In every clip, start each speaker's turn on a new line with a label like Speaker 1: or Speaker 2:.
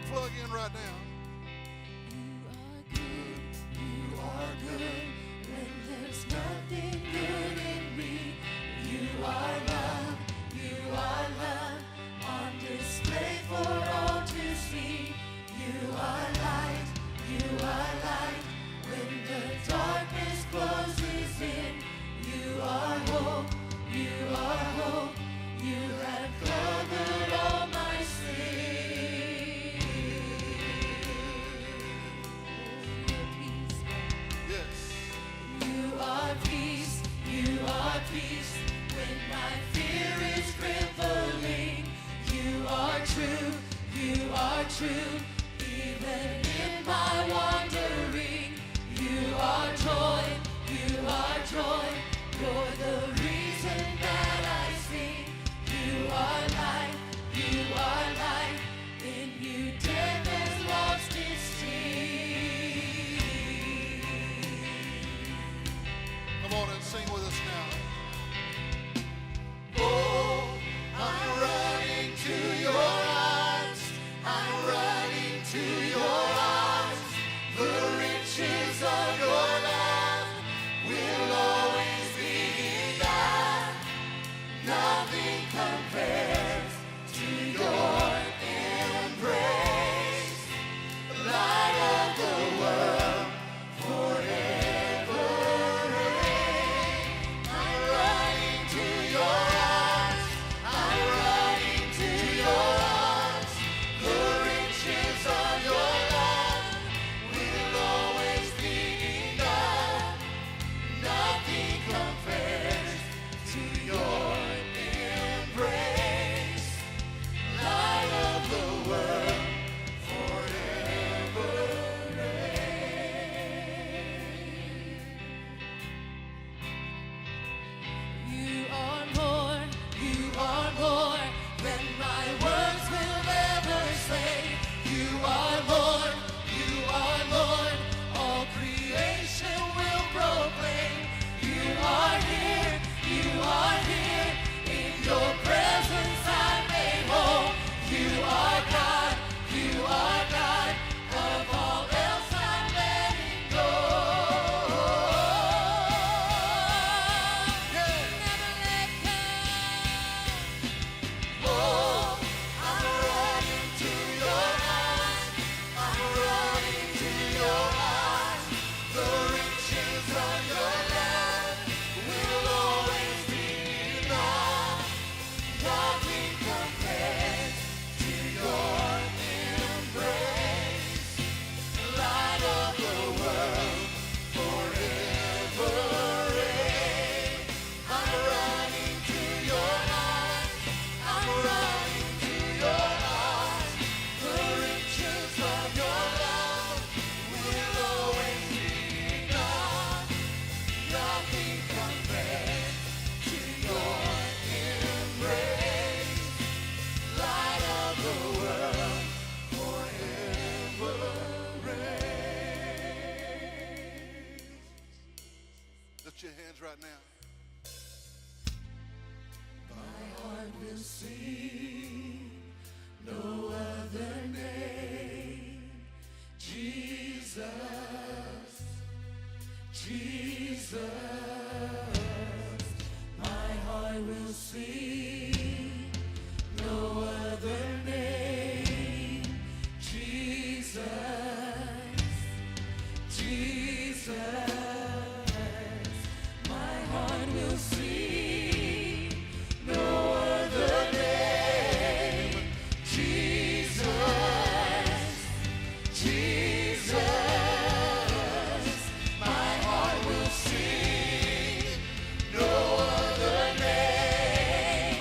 Speaker 1: plug in right now.
Speaker 2: You are good when there's nothing good in me. You are love on display for all to see. You are light when the darkness closes in. You are hope, you have covered all my sin. You are peace, when my fear is crippling. You are true, even in my wandering. You are joy, you're the reason that I sing. You are light, in you death has lost its sting.
Speaker 1: Come on and sing with us now.
Speaker 2: Oh, I'm running to your arms. I'm running to your arms. The riches of your love will always be enough. Nothing compares to your embrace. Light of the world, forever reign. I'm running to your arms. I'm running to your arms. The riches of your love will always be enough. Nothing compares to your embrace. Light of the world, forever reign. You are more than my words will ever say. You are Lord, all creation will proclaim. You are here, in your presence I'm made whole. You are God, of all else I'm letting go. Never let go. Oh, I'm running to your arms. I'm running to your arms. The riches of your love will always be enough. Nothing compares to your embrace. Light of the world, forever reign. I'm running to your arms. I'm running to your arms. The riches of your love will always be enough. Nothing compares to your embrace. Light of the world, forever reign.
Speaker 1: Lift your hands right now.
Speaker 2: My heart will sing no other name. Jesus, my heart will sing no other name. Jesus, my heart will sing no other name. Jesus, my heart will sing no other name.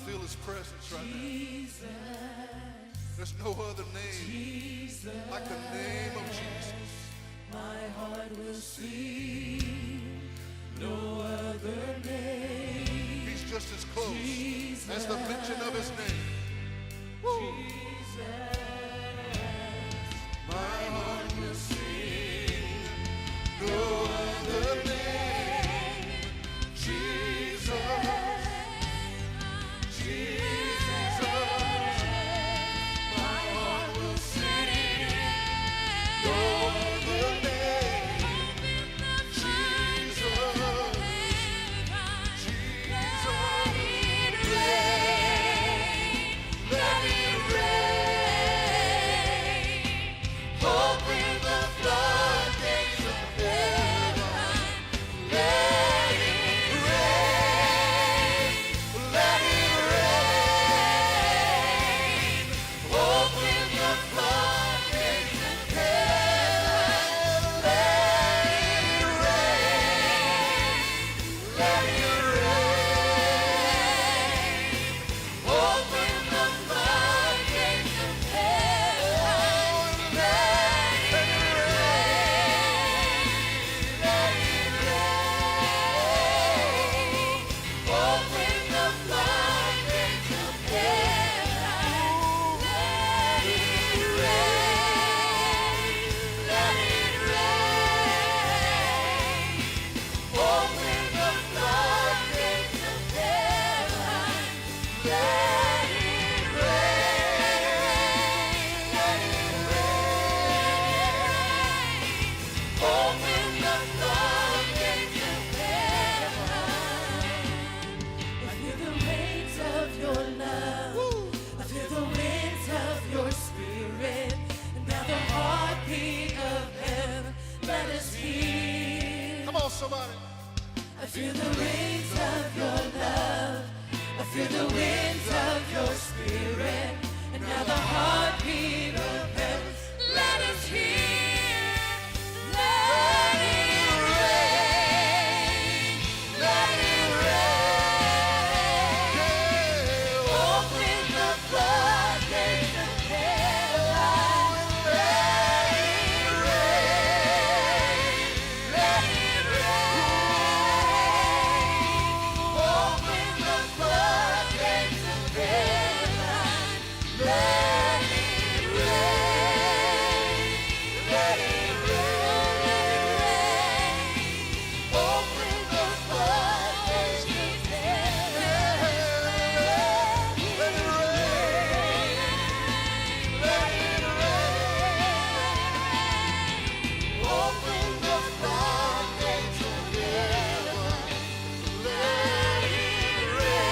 Speaker 1: feel his presence right now.
Speaker 2: Jesus,
Speaker 1: There's no other name
Speaker 2: Jesus,
Speaker 1: like the name of Jesus.
Speaker 2: my heart will sing. No other name.
Speaker 1: He's just as close
Speaker 2: Jesus,
Speaker 1: as the mention of his name.
Speaker 2: Jesus, my heart will sing.
Speaker 1: No other name. Jesus. Jesus. My heart will sing. No other name. Jesus. Let it rain. Open the floodgates of heaven. Let it rain. Let it rain. Open the floodgates of heaven. Let it rain. Let it rain. Open the floodgates of heaven. Let it rain. Let it rain. Open the floodgates of heaven. Let it rain. Let it rain. Open the floodgates of heaven. Let it rain. Let it rain. Open the floodgates of heaven.
Speaker 2: I feel the rains of your love. I feel the winds of your spirit. And now the heartbeat of heaven. Let us hear.
Speaker 1: Come on, somebody.
Speaker 2: I feel the rains of your love. I feel the winds of your spirit. And now the heartbeat of heaven. Let us hear. Let it rain. Let it rain.
Speaker 1: Yeah.
Speaker 2: Open the floodgates of heaven. Let it rain. Let it rain. Open the floodgates of heaven. Let it rain. Let it rain. Open the floodgates of heaven.
Speaker 1: Let it rain. Let it rain.
Speaker 2: Open the floodgates of heaven.
Speaker 1: Let it rain.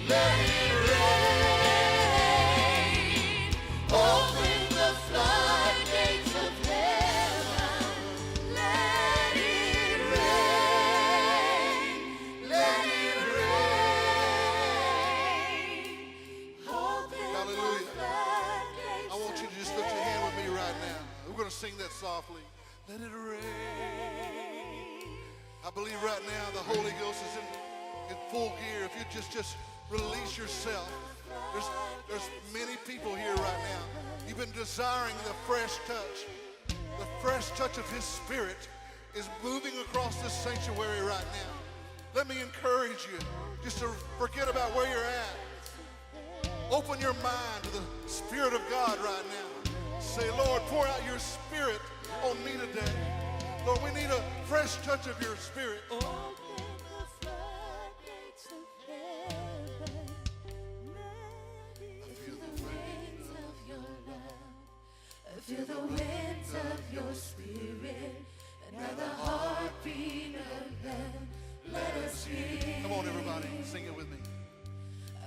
Speaker 2: Let it rain. Open the floodgates of heaven. Let it rain. Let it rain. Open the
Speaker 1: Hallelujah.
Speaker 2: floodgates
Speaker 1: I want you to just lift your hand with me right now. We're going to sing that softly. Let it rain. I believe right now the Holy Ghost is in full gear. If you just release yourself. There's many people here right now. You've been desiring the fresh touch. The fresh touch of his spirit is moving across this sanctuary right now. Let me encourage you just to forget about where you're at. Open your mind to the Spirit of God right now. Say, Lord, pour out your Spirit on me today. Lord, we need a fresh touch of your Spirit.
Speaker 2: Open the floodgates of heaven. Let it I feel the winds of your love. I feel the winds of your spirit. And now the heartbeat of heaven. Let us hear.
Speaker 1: Come on, everybody, sing it with me.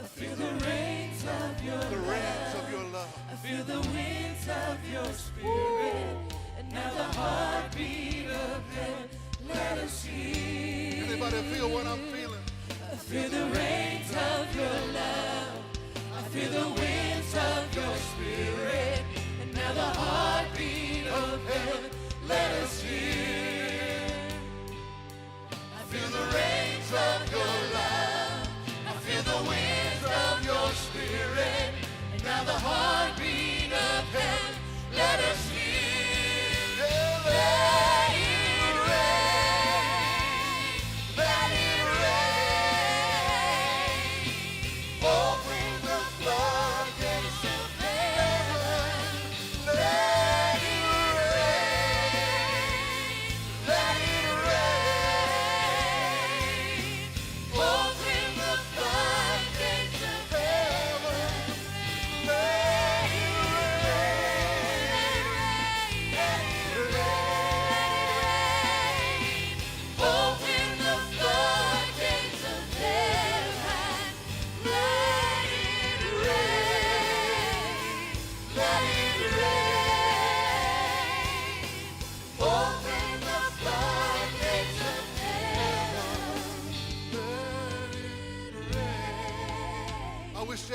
Speaker 2: I feel the rains of your
Speaker 1: The
Speaker 2: love.
Speaker 1: rains of your love.
Speaker 2: I feel the winds of your spirit. And now the heartbeat of heaven. Let us hear.
Speaker 1: Anybody feel what I'm feeling?
Speaker 2: I feel the rains of your love. I feel the winds of your spirit. And now the heartbeat of heaven. Let us hear. I feel the rains of your love. I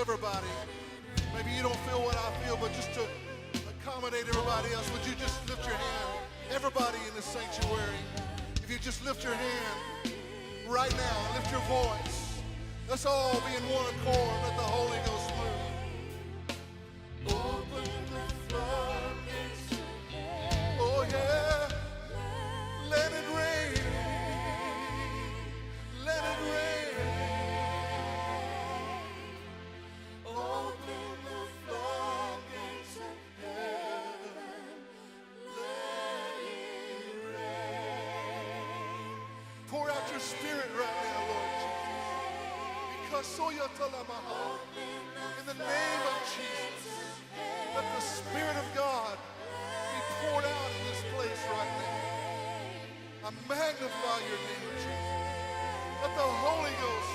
Speaker 1: everybody. Maybe you don't feel what I feel, but just to accommodate everybody else, would you just lift your hand? Everybody in the sanctuary, if you just lift your hand right now, lift your voice. Let's all be in one accord. Let the Holy Ghost move. Open the floodgates of heaven. Oh yeah. Let it rain. Let it rain. Open the floodgates of heaven. Let it rain. Pour out your spirit right now, Lord Jesus. Because in the name of Jesus, let the Spirit of God be poured out in this place right now. I magnify your name, Jesus. Let the Holy Ghost